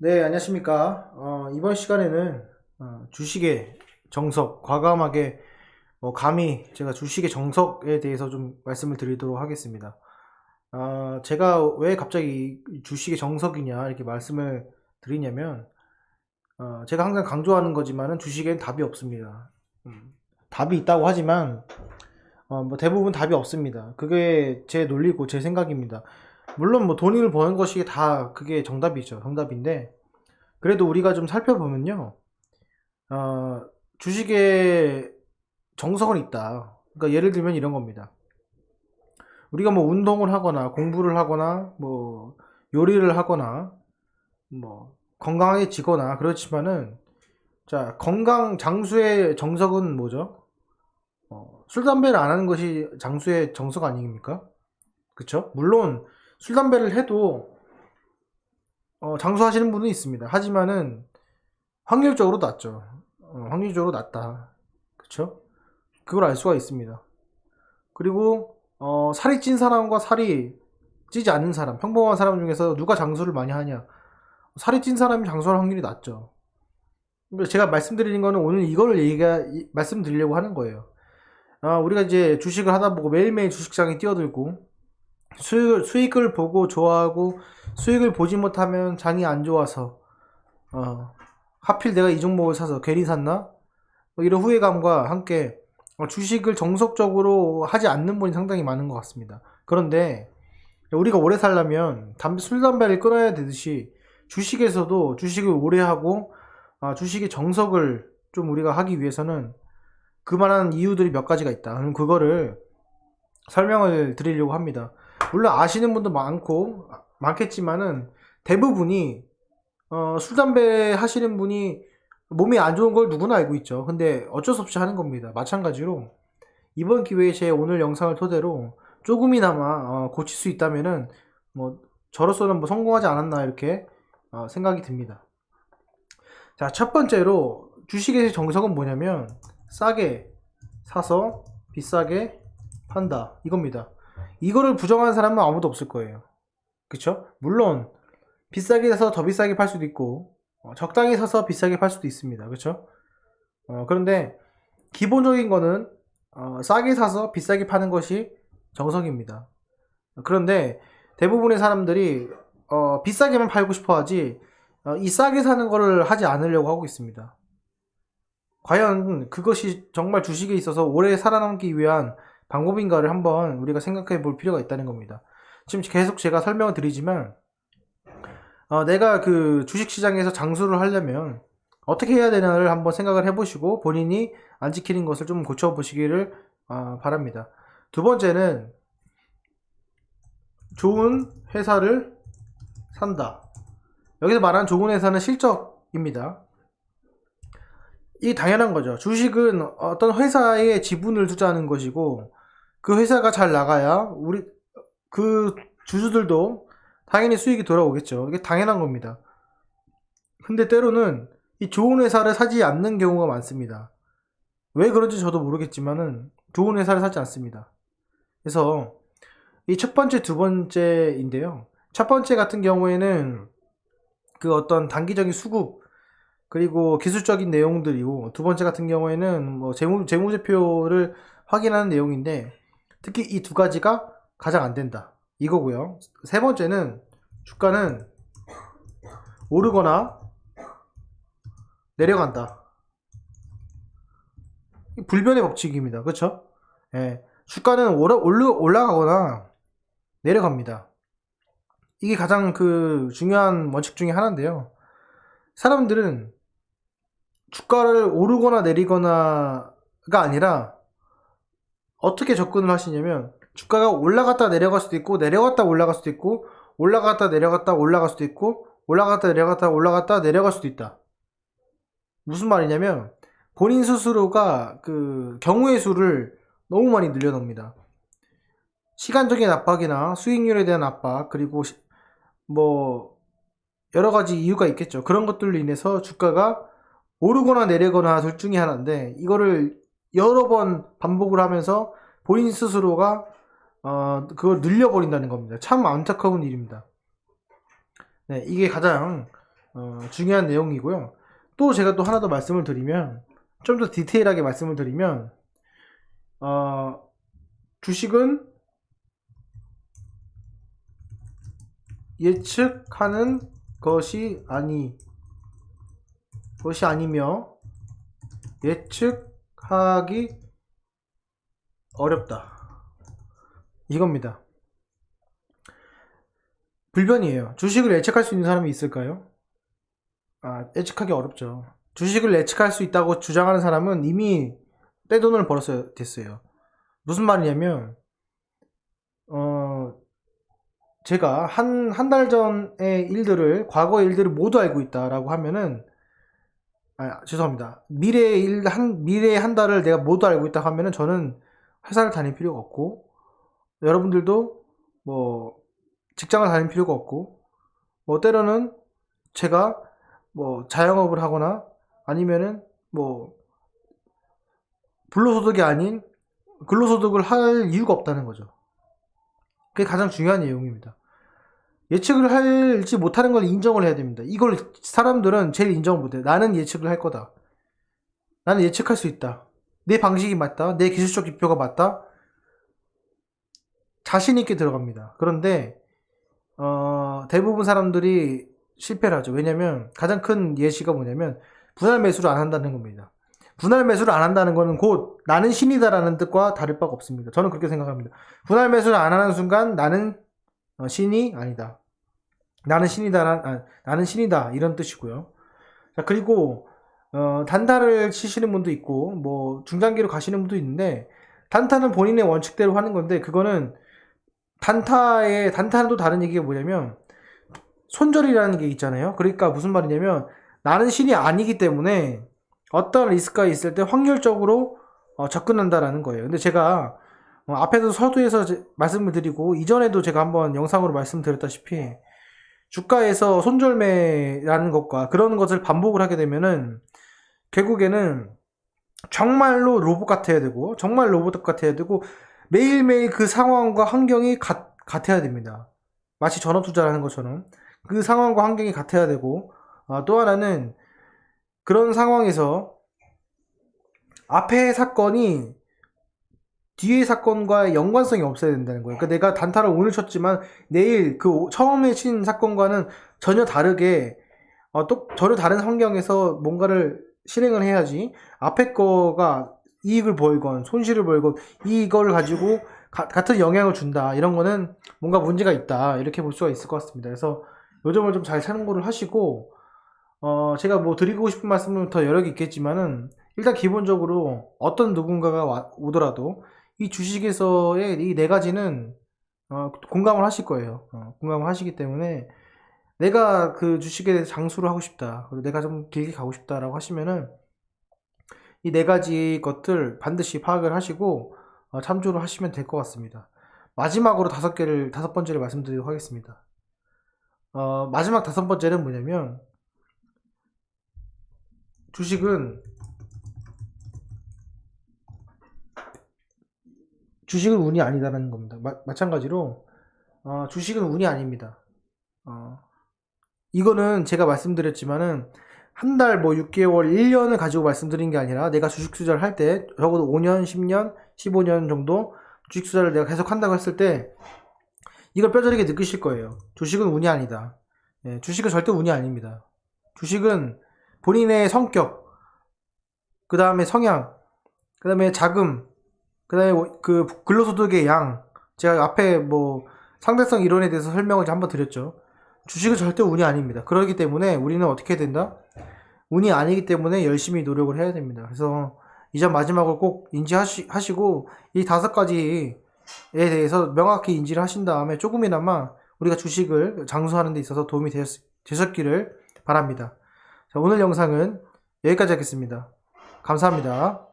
네, 안녕하십니까. 이번 시간에는 주식의 정석, 과감하게 감히 제가 주식의 정석에 대해서 좀 말씀을 드리도록 하겠습니다. 제가 왜 갑자기 주식의 정석이냐 이렇게 말씀을 드리냐면 제가 항상 강조하는 거지만은 주식엔 답이 없습니다. 답이 있다고 하지만 뭐 대부분 답이 없습니다. 그게 제 논리고 제 생각입니다. 물론 뭐 돈을 버는 것이 다 그게 정답이죠. 정답인데 그래도 우리가 좀 살펴보면요. 어, 주식에 정석은 있다. 그러니까 예를 들면 이런 겁니다. 우리가 뭐 운동을 하거나 공부를 하거나 뭐 요리를 하거나 뭐 건강해지거나 그렇지만은 자, 건강 장수의 정석은 뭐죠? 술 담배를 안 하는 것이 장수의 정석 아닙니까? 그쵸? 물론 술 담배를 해도 장수하시는 분은 있습니다. 하지만은 확률적으로 낮죠. 확률적으로 낮다. 그쵸? 그걸 알 수가 있습니다. 그리고 살이 찐 사람과 살이 찌지 않는 사람, 평범한 사람 중에서 누가 장수를 많이 하냐? 살이 찐 사람이 장수할 확률이 낮죠. 제가 말씀드리는 거는 오늘 이걸 말씀드리려고 하는 거예요. 우리가 이제 주식을 하다 보고 매일매일 주식장에 뛰어들고 수익을 보고 좋아하고 수익을 보지 못하면 장이 안 좋아서 하필 내가 이 종목을 사서 괜히 샀나? 뭐 이런 후회감과 함께 주식을 정석적으로 하지 않는 분이 상당히 많은 것 같습니다. 그런데 우리가 오래 살려면 술, 담배를 끊어야 되듯이 주식에서도 주식을 오래 하고 주식의 정석을 좀 우리가 하기 위해서는 그만한 이유들이 몇 가지가 있다. 그럼 그거를 설명을 드리려고 합니다. 물론 아시는 분도 많겠지만은 대부분이 술, 담배 하시는 분이 몸에 안 좋은 걸 누구나 알고 있죠. 근데 어쩔 수 없이 하는 겁니다. 마찬가지로 이번 기회에 제 오늘 영상을 토대로 조금이나마 고칠 수 있다면은 뭐 저로서는 뭐 성공하지 않았나 이렇게 생각이 듭니다. 자, 첫 번째로 주식의 정석은 뭐냐면 싸게 사서 비싸게 판다 이겁니다. 이거를 부정하는 사람은 아무도 없을 거예요. 그쵸? 물론 비싸게 사서 더 비싸게 팔 수도 있고 적당히 사서 비싸게 팔 수도 있습니다. 그쵸? 그런데 기본적인 거는 싸게 사서 비싸게 파는 것이 정석입니다. 그런데 대부분의 사람들이 비싸게만 팔고 싶어 하지 이 싸게 사는 거를 하지 않으려고 하고 있습니다. 과연 그것이 정말 주식에 있어서 오래 살아남기 위한 방법인가를 한번 우리가 생각해 볼 필요가 있다는 겁니다. 지금 계속 제가 설명을 드리지만 내가 그 주식시장에서 장수를 하려면 어떻게 해야 되나를 한번 생각을 해보시고 본인이 안 지키는 것을 좀 고쳐보시기를 바랍니다. 두 번째는 좋은 회사를 산다. 여기서 말하는 좋은 회사는 실적입니다. 이게 당연한 거죠. 주식은 어떤 회사에 지분을 투자하는 것이고 그 회사가 잘 나가야 우리 그 주주들도 당연히 수익이 돌아오겠죠. 이게 당연한 겁니다. 근데 때로는 이 좋은 회사를 사지 않는 경우가 많습니다. 왜 그런지 저도 모르겠지만은 좋은 회사를 사지 않습니다. 그래서 이 첫 번째, 두 번째인데요. 첫 번째 같은 경우에는 그 어떤 단기적인 수급 그리고 기술적인 내용들이고 두 번째 같은 경우에는 뭐 재무제표를 확인하는 내용인데 특히 이 두 가지가 가장 안 된다. 이거고요. 세 번째는 주가는 오르거나 내려간다. 불변의 법칙입니다. 그렇죠? 예. 주가는 올라가거나 내려갑니다. 이게 가장 그 중요한 원칙 중에 하나인데요. 사람들은 주가를 오르거나 내리거나가 아니라 어떻게 접근을 하시냐면 주가가 올라갔다 내려갈 수도 있고 내려갔다 올라갈 수도 있고 올라갔다 내려갔다 올라갈 수도 있고 올라갔다 내려갔다 올라갔다 내려갈 수도 있다. 무슨 말이냐면 본인 스스로가 그 경우의 수를 너무 많이 늘려놓습니다. 시간적인 압박이나 수익률에 대한 압박 그리고 뭐 여러 가지 이유가 있겠죠. 그런 것들로 인해서 주가가 오르거나 내리거나 둘 중에 하나인데 이거를 여러 번 반복을 하면서 본인 스스로가 그걸 늘려버린다는 겁니다. 참 안타까운 일입니다. 네, 이게 가장 중요한 내용이고요. 또 제가 또 하나 더 말씀을 드리면, 좀 더 디테일하게 말씀을 드리면, 주식은 예측하는 것이 아니며 예측하기 어렵다. 이겁니다. 불변이에요. 주식을 예측할 수 있는 사람이 있을까요? 예측하기 어렵죠. 주식을 예측할 수 있다고 주장하는 사람은 이미 떼돈을 벌었어야 됐어요. 무슨 말이냐면, 제가 한 달 전의 일들을, 과거의 일들을 모두 알고 있다라고 하면은, 죄송합니다. 미래의 한 달을 내가 모두 알고 있다 하면은 저는 회사를 다닐 필요가 없고, 여러분들도 뭐 직장을 다닐 필요가 없고, 뭐 때로는 제가 뭐 자영업을 하거나 아니면은 뭐 불로소득이 아닌 근로소득을 할 이유가 없다는 거죠. 그게 가장 중요한 내용입니다. 예측을 할지 못하는 걸 인정을 해야 됩니다. 이걸 사람들은 제일 인정을 못해요. 나는 예측을 할 거다. 나는 예측할 수 있다. 내 방식이 맞다. 내 기술적 기표가 맞다. 자신 있게 들어갑니다. 그런데 대부분 사람들이 실패를 하죠. 왜냐면 가장 큰 예시가 뭐냐면 분할 매수를 안 한다는 겁니다. 분할 매수를 안 한다는 거는 곧 나는 신이다라는 뜻과 다를 바가 없습니다. 저는 그렇게 생각합니다. 분할 매수를 안 하는 순간 나는 신이 아니다. 나는 신이다 이런 뜻이고요. 자, 그리고 단타를 치시는 분도 있고 뭐 중장기로 가시는 분도 있는데, 단타는 본인의 원칙대로 하는 건데, 그거는 단타는 또 다른 얘기가 뭐냐면 손절이라는 게 있잖아요. 그러니까 무슨 말이냐면 나는 신이 아니기 때문에 어떤 리스크가 있을 때 확률적으로 접근한다라는 거예요. 근데 제가 앞에도 서두에서 말씀을 드리고 이전에도 제가 한번 영상으로 말씀드렸다시피 주가에서 손절매라는 것과 그런 것을 반복을 하게 되면은 결국에는 정말로 로봇 같아야 되고 매일매일 그 상황과 환경이 같아야 됩니다. 마치 전업 투자를 하는 것처럼 그 상황과 환경이 같아야 되고, 또 하나는 그런 상황에서 앞의 사건이 뒤의 사건과 연관성이 없어야 된다는 거예요. 그러니까 내가 단타를 오늘 쳤지만 내일 그 처음에 친 사건과는 전혀 다르게 또 전혀 다른 환경에서 뭔가를 실행을 해야지 앞에 거가 이익을 벌건 손실을 벌건 이걸 가지고 같은 영향을 준다, 이런 거는 뭔가 문제가 있다, 이렇게 볼 수가 있을 것 같습니다. 그래서 요점을 좀 잘 참고를 하시고, 제가 뭐 드리고 싶은 말씀은 더 여러 개 있겠지만은 일단 기본적으로 어떤 누군가가 오더라도 이 주식에서의 이 네 가지는 공감을 하실 거예요. 공감을 하시기 때문에 내가 그 주식에 대해서 장수를 하고 싶다, 그리고 내가 좀 길게 가고 싶다라고 하시면은 이 네 가지 것들 반드시 파악을 하시고 참조를 하시면 될 것 같습니다. 마지막으로 다섯 번째를 말씀드리도록 하겠습니다. 마지막 다섯 번째는 뭐냐면, 주식은 운이 아니다라는 겁니다. 마찬가지로 주식은 운이 아닙니다. 이거는 제가 말씀드렸지만은 한 달, 뭐 6개월, 1년을 가지고 말씀드린 게 아니라 내가 주식 투자를 할 때 적어도 5년, 10년, 15년 정도 주식 투자를 내가 계속 한다고 했을 때 이걸 뼈저리게 느끼실 거예요. 주식은 운이 아니다. 주식은 절대 운이 아닙니다. 주식은 본인의 성격, 그 다음에 성향, 그 다음에 자금, 그 다음에 그 근로소득의 양, 제가 앞에 뭐 상대성 이론에 대해서 설명을 한번 드렸죠. 주식은 절대 운이 아닙니다. 그렇기 때문에 우리는 어떻게 해야 된다? 운이 아니기 때문에 열심히 노력을 해야 됩니다. 그래서 이 점 마지막으로 꼭 인지하시고 이 다섯 가지에 대해서 명확히 인지를 하신 다음에 조금이나마 우리가 주식을 장수하는 데 있어서 도움이 되셨기를 바랍니다. 자, 오늘 영상은 여기까지 하겠습니다. 감사합니다.